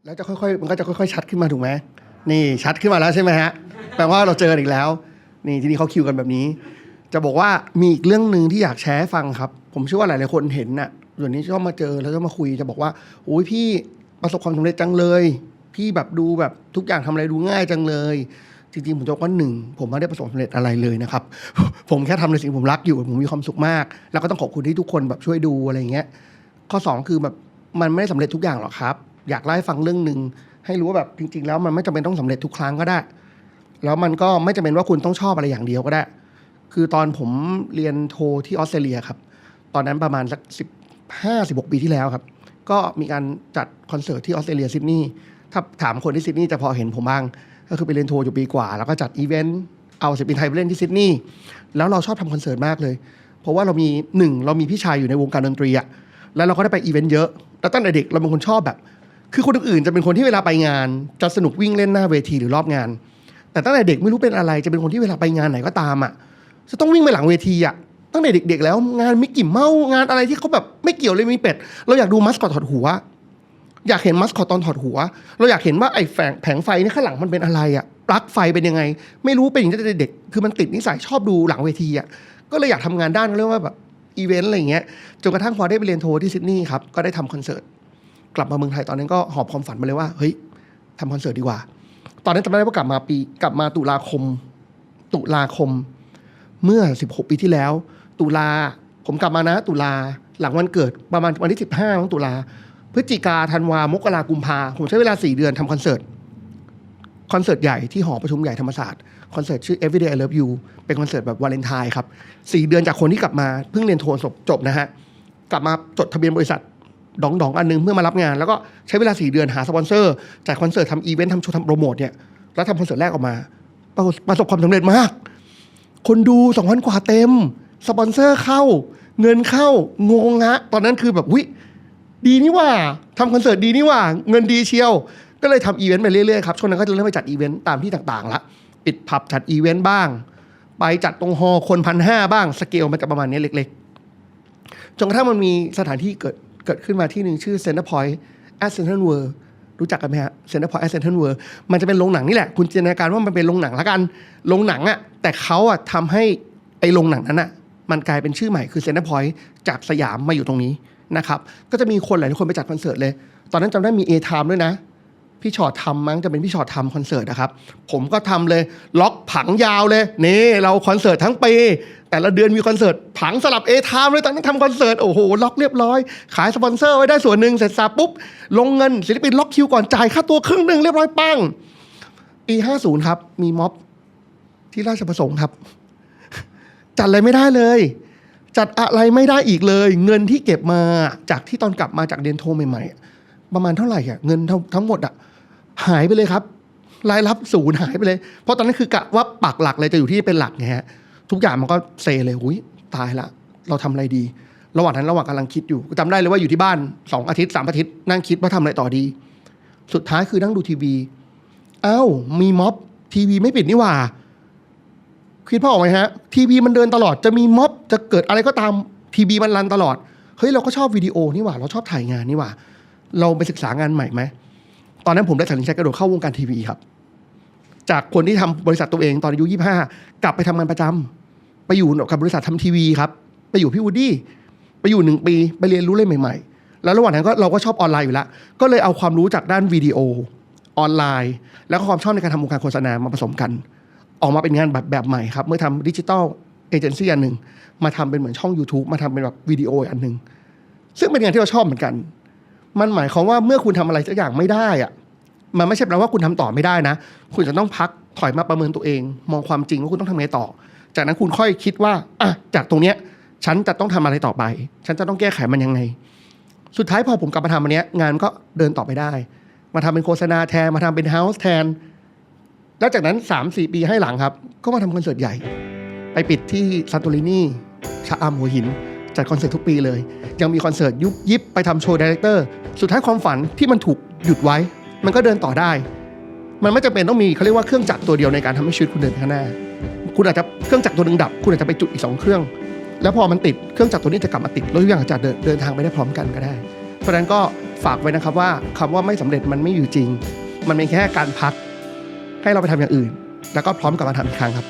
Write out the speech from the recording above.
แล้วจะค่อยๆมันก็จะค่อยๆชัดขึ้นมาถูกไหมนี่ชัดขึ้นมาแล้วใช่ไหมฮะแปลว่าเราเจอกันอีกแล้วนี่ที่นี่เขาคิวกันแบบนี้จะบอกว่ามีอีกเรื่องนึงที่อยากแชร์ให้ฟังครับผมเชื่อว่าหลายๆคนเห็นน่ะส่วนนี้ชอบมาเจอแล้วก็มาคุยจะบอกว่าโอ้ยพี่ประสบความสำเร็จจังเลยพี่แบบดูแบบทุกอย่างทำอะไรดูง่ายจังเลยจริงๆผมจะบอกว่าผมไม่ได้ประสบความสำเร็จอะไรเลยนะครับ ผมแค่ทำในสิ่งผมรักอยู่ผมมีความสุขมากแล้วก็ต้องขอบคุณที่ทุกคนแบบช่วยดูอะไรอย่างเงี้ยข้อ2คือแบบมันไม่ได้สำเร็จทุกอย่างหรอกครับอยากเล่าให้ฟังเรื่องนึงให้รู้ว่าแบบจริงๆแล้วมันไม่จำเป็นต้องสำเร็จทุกครั้งก็ได้แล้วมันก็ไม่จำเป็นว่าคุณต้องชอบอะไรอย่างเดียวก็ได้คือตอนผมเรียนโทที่ออสเตรเลียครับตอนนั้นประมาณสัก15-16 ปีที่แล้วครับก็มีการจัดคอนเสิร์ตที่ออสเตรเลียซิดนีย์ถ้าถามคนที่ซิดนีย์จะพอเห็นผมบ้างก็คือไปเรียนโทอยู่ปีกว่าแล้วก็จัดอีเวนต์เอาศิลปินไทยไปเล่นที่ซิดนีย์แล้วเราชอบทำคอนเสิร์ตมากเลยเพราะว่าเรามีพี่ชายอยู่ในวงการดนตรีอะแล้วเราก็ได้ไปอีเวนต์เยอะแล้วตั้งแต่เด็กเราเป็นคนชอบแบบคือคนอื่นๆจะเป็นคนที่เวลาไปงานจะสนุกวิ่งเล่นหน้าเวทีหรือรอบงานแต่ตั้งแต่เด็กไม่รู้เป็นอะไรจะเป็นคนที่เวลาไปงานไหนก็ตามอ่ะจะต้องวิ่งไปหลังเวทีอ่ะตั้งแต่เด็กๆแล้วงานมิกกี้เมาส์งานอะไรที่เขาแบบไม่เกี่ยวเลยมีเป็ดเราอยากดูมัสคอตถอดหัวอยากเห็นมัสคอตตอนถอดหัวเราอยากเห็นว่าไอ้แผงไฟนี่ข้างหลังมันเป็นอะไรอ่ะปลั๊กไฟเป็นยังไงไม่รู้เป็นอย่างนี้ตั้งแต่เด็กคือมันติดนิสัยชอบดูหลังเวทีอ่ะก็เลยอยากทำงานด้านเรียกว่าแบบอีเวนต์อะไรอย่างเงี้ยจนกระทั่งพอได้ไปเรียนโทที่ซิดนีย์ครับก็ได้ทำคอนเสิร์ตกลับมาเมืองไทยตอนนั้นก็หอบความฝันมาเลยว่าเฮ้ยทำคอนเสิร์ตดีกว่าตอนนั้นจำได้ว่ากลับมาตุลาคมเมื่อ16 ปีที่แล้วตุลาผมกลับมานะตุลาหลังวันเกิดประมาณวันที่15ของตุลาพฤศจิกาธันวามกรากุมภาผมใช้เวลา4 เดือนทำคอนเสิร์ตใหญ่ที่หอประชุมใหญ่ธรรมศาสตร์คอนเสิร์ตชื่อ Everyday I Love You เป็นคอนเสิร์ตแบบวาเลนไทน์ครับ4 เดือนจากคนที่กลับมาเพิ่งเรียนโทจบนะฮะกลับมาจดทะเบียนบริษัทดองอันนึงเพื่อมารับงานแล้วก็ใช้เวลา4 เดือนหาสปอนเซอร์จัดคอนเสิร์ตทำอีเวนต์ทำโชว์ทำโปรโมทเนี่ยแล้วทำคอนเสิร์ตแรกออกมาประสบความสำเร็จมากคนดู 2,000 กว่าเต็มสปอนเซอร์เข้าเงินเข้างงฮะตอนนั้นคือแบบวิดีนี่ว่าทำคอนเสิร์ตดีนี่ว่าเงินดีเชียวก็เลยทำอีเวนต์ไปเรื่อยๆครับช่วงนั้นก็จะเริ่มไปจัดอีเวนต์ตามที่ต่างๆละปิดผับจัดอีเวนต์บ้างไปจัดตรงฮอคน 1,500 บ้างสเกลมันจะประมาณนี้เล็กๆจนกระทั่งมันมีสถานที่เกิดขึ้นมาที่หนึ่งชื่อ Center Point at Central World รู้จักกันไหมฮะ Center Point at Central World มันจะเป็นโรงหนังนี่แหละคุณจินตนาการว่ามันเป็นโรงหนังละกันโรงหนังอะแต่เขาอะทำให้ไอ้โรงหนังนั้นอะมันกลายเป็นชื่อใหม่คือ Center Point จากสยามมาอยู่ตรงนี้นะครับก็จะมีคนหลายคนไปจัดคอนเสิร์ตเลยตอนนั้นจำได้มี A-Time ด้วยนะพี่ชอตทำมั้งจะเป็นพี่ชอตทำคอนเสิร์ตนะครับผมก็ทำเลยล็อกผังยาวเลยนี่เราคอนเสิร์ตทั้งปีแต่ละเดือนมีคอนเสิร์ตผังสลับ A-Time เลยตอนนั้นทำคอนเสิร์ตโอ้โหล็อกเรียบร้อยขายสปอนเซอร์ไว้ได้ส่วนหนึ่งเสร็จสับปุ๊บลงเงินศิลปินล็อกคิวก่อนจ่ายค่าตัวครึ่งหนึ่งเรียบร้อยปังปี50ครับมีม็อบที่ราชประสงค์ครับจัดอะไรไม่ได้เลยจัดอะไรไม่ได้อีกเลยเงินที่เก็บมาจากที่ตอนกลับมาจากเรียนโทใหม่ๆประมาณเท่าไหร่อะเงินทั้งหมดอะหายไปเลยครับรายรับศูนย์หายไปเลยเพราะตอนนั้นคือกะว่าปักหลักเลยจะอยู่ที่เป็นหลักไงฮะทุกอย่างมันก็เซเลยหุ้ยตายละเราทำอะไรดีระหว่างกำลังคิดอยู่จำได้เลยว่าอยู่ที่บ้าน2 อาทิตย์ 3 อาทิตย์นั่งคิดว่าทำอะไรต่อดีสุดท้ายคือนั่งดูทีวีอ้าวมีม็อบทีวีไม่ปิดนี่หว่าคิดพ่อออกไหมฮะทีวีมันเดินตลอดจะมีม็อบจะเกิดอะไรก็ตามทีวีมันรันตลอดเฮ้ยเราก็ชอบวิดีโอนี่หว่าเราชอบถ่ายงานนี่หว่าเราไปศึกษางานใหม่ไหมตอนนั้นผมได้ตัดสินใจกระโดดเข้าวงการทีวีครับจากคนที่ทำบริษัทตัวเองตอนอายุ25กลับไปทำงานประจำไปอยู่กับบริษัททำทีวีครับไปอยู่พี่วูดดี้ไปอยู่1 ปีไปเรียนรู้เรื่องใหม่ๆแล้วระหว่างนั้นเราก็ชอบออนไลน์อยู่แล้วก็เลยเอาความรู้จากด้านวิดีโอออนไลน์แล้วก็ความชอบในการทำวงการโฆษณามาผสมกันออกมาเป็นงานแบบใหม่ครับเมื่อทำดิจิทัลเอเจนซี่อันหนึ่งมาทำเป็นเหมือนช่อง YouTube มาทำเป็นแบบวิดีโออันหนึ่งซึ่งเป็นงานที่เราชอบเหมือนกันมันหมายความว่าเมื่อคุณทำอะไรสักอย่างไม่ได้อะมันไม่ใช่แปลว่าคุณทำต่อไม่ได้นะคุณจะต้องพักถอยมาประเมินตัวเองมองความจริงว่าคุณต้องทำไงต่อจากนั้นคุณค่อยคิดว่าอ่ะจากตรงเนี้ยฉันจะต้องทำอะไรต่อไปฉันจะต้องแก้ไขมันยังไงสุดท้ายพอผมกลับมาทำอันเนี้ยงานก็เดินต่อไปได้มาทำเป็นโฆษณาแทนมาทำเป็นเฮ้าส์แทนแล้วจากนั้น 3-4 ปีให้หลังครับก็มาทำคอนเสิร์ตใหญ่ไปปิดที่ซานโตรินีชะอำหัวหินจัดคอนเสิร์ตทุกปีเลยยังมีคอนเสิร์ตยุบยิบไปทำโชว์ไดเรคเตอร์สุดท้ายความฝันที่มันถูกหยุดไว้มันก็เดินต่อได้มันไม่จำเป็นต้องมีเขาเรียกว่าเครื่องจักรตัวเดียวในการทำให้ชีวิตคุณเดินข้างหน้าคุณอาจจะเครื่องจักรตัวนึงดับคุณอาจจะไปจุดอีก2 เครื่องแล้วพอมันติดเครื่องจักรตัวนี้จะกลับมาติดแล้วทุกอย่างอาจจะเดินทางไปได้พร้อมกันก็ได้เพราะฉะนั้นก็ ฝากไว้นะครับว่าคำว่าไม่สำเร็จมันไม่อยู่จริง มันเป็นแค่การพักให้เราไปทำอย่างอื่น แล้วก็พร้อมกลับมาทำอีกครั้งครับ